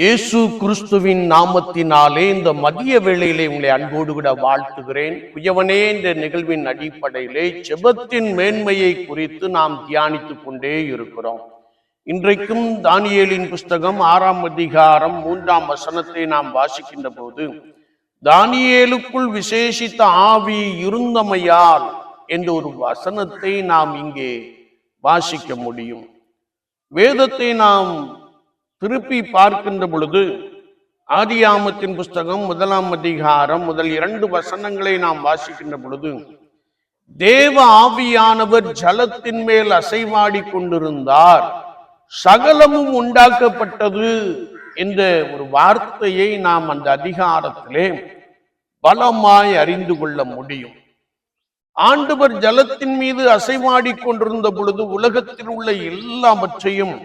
இயேசு கிறிஸ்துவின் நாமத்தினாலே இந்த மதிய வேளையிலே உங்களை அன்போடு கூட வாழ்த்துகிறேன். குயவனே என்ற நிகழ்வின் அடிப்படையிலே ஜெபத்தின் மேன்மையை குறித்து நாம் தியானித்துக் கொண்டே இருக்கிறோம். இன்றைக்கும் தானியேலின் புஸ்தகம் 6ஆம் அதிகாரம் 3ஆம் வசனத்தை நாம் வாசிக்கின்ற போது, தானியேலுக்குள் விசேஷித்த ஆவி இருந்தமையால் என்ற ஒரு வசனத்தை நாம் இங்கே வாசிக்க முடியும். வேதத்தை நாம் திருப்பி பார்க்கின்ற பொழுது, ஆதியாகமத்தின் புஸ்தகம் 1ஆம் அதிகாரம் முதல் 2 வசனங்களை நாம் வாசிக்கின்ற பொழுது, தேவ ஆவியானவர் ஜலத்தின் மேல் அசைவாடி கொண்டிருந்தார், சகலமும் உண்டாக்கப்பட்டது என்ற ஒரு வார்த்தையை நாம் அந்த அதிகாரத்திலே பலமாய் அறிந்து கொள்ள முடியும். ஆண்டவர் ஜலத்தின் மீது அசைவாடி கொண்டிருந்த பொழுது உலகத்தில் உள்ள எல்லாவற்றையும்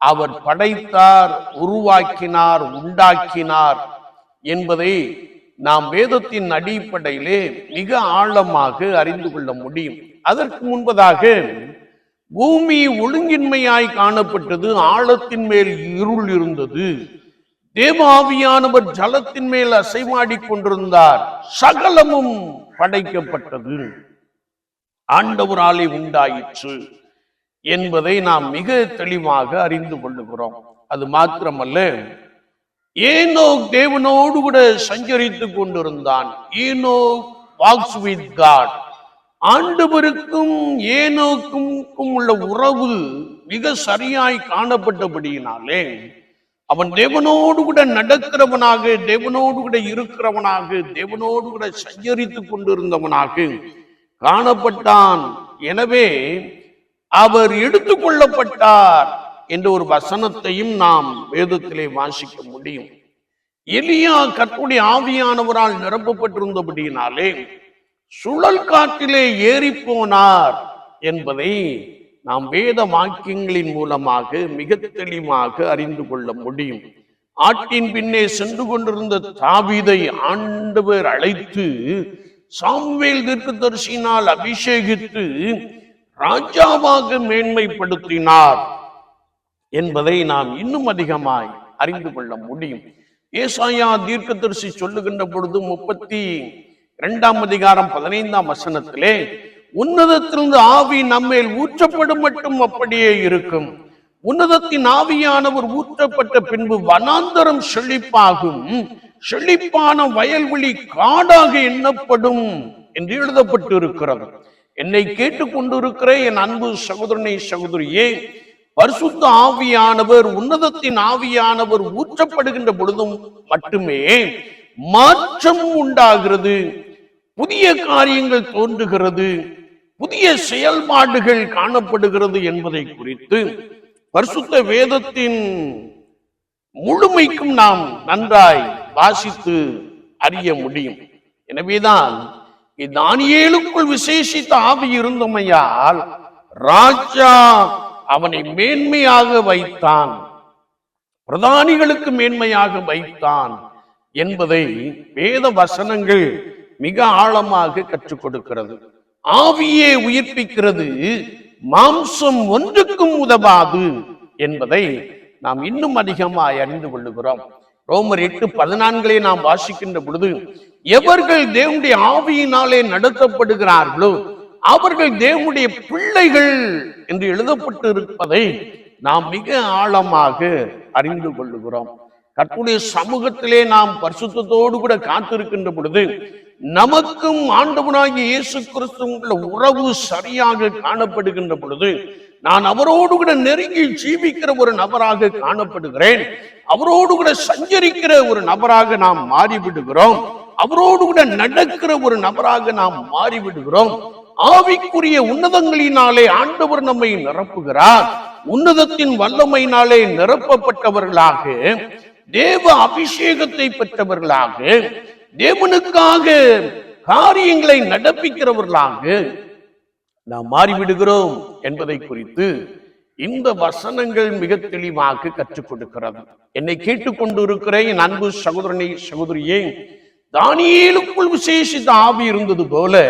அவர் படைத்தார், உருவாக்கினார், உண்டாக்கினார் என்பதை நாம் வேதத்தின் அடிப்படையிலே மிக ஆழமாக அறிந்து கொள்ள முடியும். அதற்கு முன்பதாக பூமி ஒழுங்கின்மையாய் காணப்பட்டது, ஆழத்தின் மேல் இருள் இருந்தது. தேவ ஆவியானவர் ஜலத்தின் மேல் அசைவாடி கொண்டிருந்தார், சகலமும் படைக்கப்பட்டது, ஆண்டவராலே உண்டாயிற்று என்பதை நாம் மிக தெளிவாக அறிந்து கொள்ளுகிறோம். அது மாத்திரமல்ல, ஏனோக் தேவனோடு கூட சஞ்சரித்துக் கொண்டிருந்தான். Enoch walks with God. ஆண்டவருக்கும் ஏனோக்கும் உள்ள உறவு மிக சரியாய் காணப்பட்டபடியினாலே அவன் தேவனோடு கூட நடக்கிறவனாக, தேவனோடு கூட இருக்கிறவனாக, தேவனோடு கூட சஞ்சரித்துக் கொண்டிருந்தவனாக காணப்பட்டான். எனவே அவர் எடுத்துக்கொள்ளப்பட்டார் என்ற ஒரு வசனத்தையும் நாம் வேதத்திலே வாசிக்க முடியும். எலியா கர்த்தருடைய ஆவியானவரால் நிரப்பப்பட்டிருந்தபடியினாலே சுழல் காற்றிலே ஏறி போனார் என்பதை நாம் வேத வாக்கியங்களின் மூலமாக மிக தெளிவாக அறிந்து கொள்ள முடியும். ஆட்டின் பின்னே சென்று கொண்டிருந்த தாவீதை ஆண்டவர் அழைத்து சாமுவேல் தீர்க்கதரிசியினால் அபிஷேகித்து ராஜாவாக மேன்மைப்படுத்தினார் என்பதை நாம் இன்னும் அதிகமாய் அறிந்து கொள்ள முடியும். ஏசாயா தீர்க்கதரிசி சொல்லுகின்ற பொழுது 32ஆம் அதிகாரம் 15ஆம் வசனத்திலே, உன்னதத்திலிருந்து ஆவி நம்மேல் ஊற்றப்படும் மட்டும் அப்படியே இருக்கும், உன்னதத்தின் ஆவியானவர் ஊற்றப்பட்ட பின்பு வனாந்தரம் செழிப்பாகும், செழிப்பான வயல்வெளி காடாக எண்ணப்படும் என்று எழுதப்பட்டு இருக்கிறது. என்னை கேட்டுக்கொண்டிருக்கிற என் அன்பு சகோதரனை சகோதரியே, பரிசுத்த ஆவியானவர், உன்னதத்தின் ஆவியானவர் ஊற்றப்படுகின்ற பொழுதும் மட்டுமே மாற்றம் உண்டாகிறது, புதிய காரியங்கள் தோன்றுகிறது, புதிய செயல்பாடுகள் காணப்படுகிறது என்பதை குறித்து பரிசுத்த வேதத்தின் முழுமைக்கும் நாம் நன்றாய் வாசித்து அறிய முடியும். எனவேதான் தானியேலுக்குள் விசேஷித்த ஆவி இருந்தமையால் ராஜா அவனை மேன்மையாக வைத்தான், பிரதானிகளுக்கு மேன்மையாக வைத்தான் என்பதை வேத வசனங்கள் மிக ஆழமாக கற்றுக் கொடுக்கிறது. ஆவியே உயிர்ப்பிக்கிறது, மாம்சம் ஒன்றுக்கும் உதவாது என்பதை நாம் இன்னும் அதிகமாய் அறிந்து கொள்ளுகிறோம். ரோமர் 8:14 நாம் வாசிக்கின்ற பொழுது, எவர்கள் தேவனுடைய ஆவியினாலே நடத்தப்படுகிறார்களோ அவர்கள் தேவனுடைய பிள்ளைகள் என்று எழுதப்பட்டு இருப்பதை நாம் மிக ஆழமாக அறிந்து கொள்ளுகிறோம். கர்த்தருடைய சமூகத்திலே நாம் பரிசுத்தத்தோடு கூட காத்திருக்கின்ற பொழுது நமக்கும் ஆண்டவனாகிய இயேசு கிறிஸ்துவுள்ள உறவு சரியாக காணப்படுகின்ற பொழுது நான் அவரோடு கூட நெருங்கி ஜீவிக்கிற ஒரு நபராக காணப்படுகிறேன், அவரோடு கூட சஞ்சரிக்கிற ஒரு நபராக நாம் மாறிவிடுகிறோம், அவரோடு கூட நடக்கிற ஒரு நபராக நாம் மாறிவிடுகிறோம். ஆவிக்குரிய உன்னதங்களினாலே ஆண்டவர் நம்மை நிரப்புகிறார். உன்னதத்தின் வல்லமையினாலே நிரப்பப்பட்டவர்களாக, தேவ அபிஷேகத்தை பெற்றவர்களாக, தேவனுக்காக காரியங்களை நடப்பிக்கிறவர்களாக நாம் மாறிவிடுகிறோம் என்பதை குறித்து இந்த வசனங்கள் மிக தெளிவாக கற்றுக் கொடுக்கிறது. என்னை கேட்டுக்கொண்டு இருக்கிற என் அன்பு சகோதரனை சகோதரியே, தானியேலுக்குள் விசேஷித்த ஆவி இருந்தது போல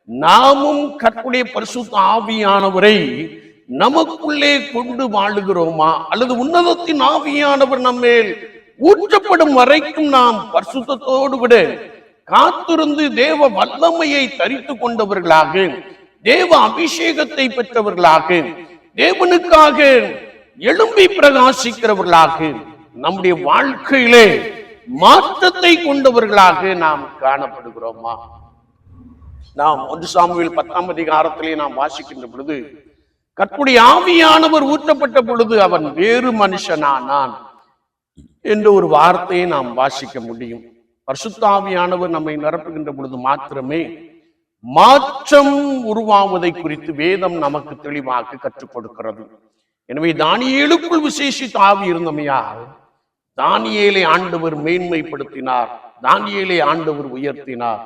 நாமும் கர்த்தருடைய பரிசுத்த ஆவியானவரை நமக்குள்ளே கொண்டு வாழுகிறோமா, அல்லது உன்னதத்தின் ஆவியானவர் நம்மேல் ஊற்றப்படும் வரைக்கும் நாம் பரிசுத்தத்தோடு கூட காத்திருந்து தேவ வல்லமையை தரித்து கொண்டவர்களாக, தேவ அபிஷேகத்தை பெற்றவர்களாக, தேவனுக்காக எழும்பி பிரகாசிக்கிறவர்களாக, நம்முடைய வாழ்க்கையிலே மாற்றத்தை கொண்டவர்களாக நாம் காணப்படுகிறோமா? நாம் 1 சாமுவேல் 10ஆம் அதிகாரத்திலே நாம் வாசிக்கின்ற பொழுது, கர்த்தருடைய ஆவியானவர் ஊற்றப்பட்ட பொழுது அவன் வேறு மனுஷனானான் என்ற ஒரு வார்த்தையை நாம் வாசிக்க முடியும். பரிசுத்த ஆவியானவர் நம்மை நிரப்புகின்ற பொழுது மாத்திரமே மாற்றம் உருவாவதை குறித்து வேதம் நமக்கு தெளிவாக கற்றுக் கொடுக்கிறது. எனவே தானியேலுக்குள் விசேஷித்த ஆவி இருந்தமையால் தானியேலை ஆண்டவர் மேன்மைப்படுத்தினார், தானியேலை ஆண்டவர் உயர்த்தினார்,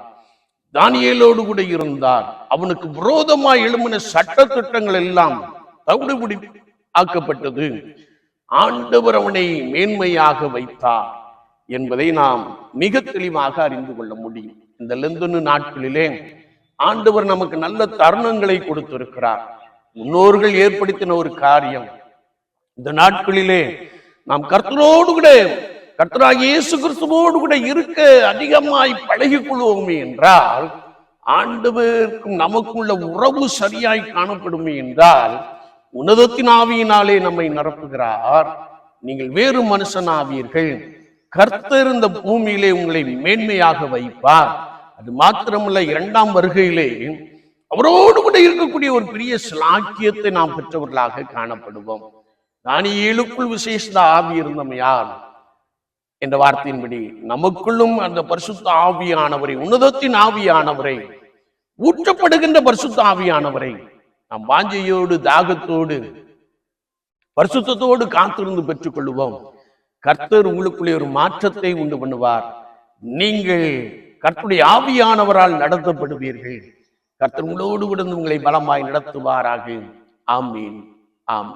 தானியேலோடு கூட இருந்தார். அவனுக்கு விரோதமாய் எழும்பின சட்ட திட்டங்கள் எல்லாம் தவிடுபடி ஆக்கப்பட்டது. ஆண்டவர் அவனை மேன்மையாக வைத்தார் என்பதை நாம் மிக தெளிவாக அறிந்து கொள்ள முடியும். இந்த லெந்தனு நாட்களிலே ஆண்டவர் நமக்கு நல்ல தருணங்களை கொடுத்திருக்கிறார். முன்னோர்கள் ஏற்படுத்தின ஒரு காரியம். இந்த நாட்களிலே நாம் கர்த்தரோடு கூட, கர்த்தராகிய இயேசு கிறிஸ்துவோடு கூட இருக்க அதிகமாய் பழகிக் கொள்வோமே என்றால், ஆண்டவருக்கும் நமக்குள்ள உறவு சரியாய் காணப்படுமே என்றால், உன்னதத்தின் ஆவியினாலே நம்மை நிரப்புகிறார். நீங்கள் வேறு மனுஷனாவீர்கள், கர்த்தர் இந்த பூமியிலே உங்களை மேன்மையாக வைப்பார். அது மாத்திரமல்ல, 2ஆம் வருகையிலே அவரோடு கூட இருக்கக்கூடிய ஒரு பெரிய சிலாக்கியத்தை நாம் பெற்றவர்களாக காணப்படுவோம். தானியேலுக்குள் விசேஷ ஆவி இருந்தமையால் என்ற வார்த்தையின்படி நமக்குள்ளும் அந்த பரிசுத்த ஆவியானவரை, உன்னதத்தின் ஆவியானவரை, ஊற்றப்படுகின்ற பரிசுத்த ஆவியானவரை நாம் வாஞ்சையோடு, தாகத்தோடு, பரிசுத்தத்தோடு காத்திருந்து பெற்றுக் கொள்வோம். கர்த்தர் உங்களுக்குள்ளே ஒரு மாற்றத்தை உண்டு பண்ணுவார். நீங்கள் கர்த்தருடைய ஆவியானவரால் நடத்தப்படுவீர்கள். கர்த்தர் உங்களோடு கூட உங்களை பலமாய் நடத்துவாராக. ஆமீன், ஆமீன்.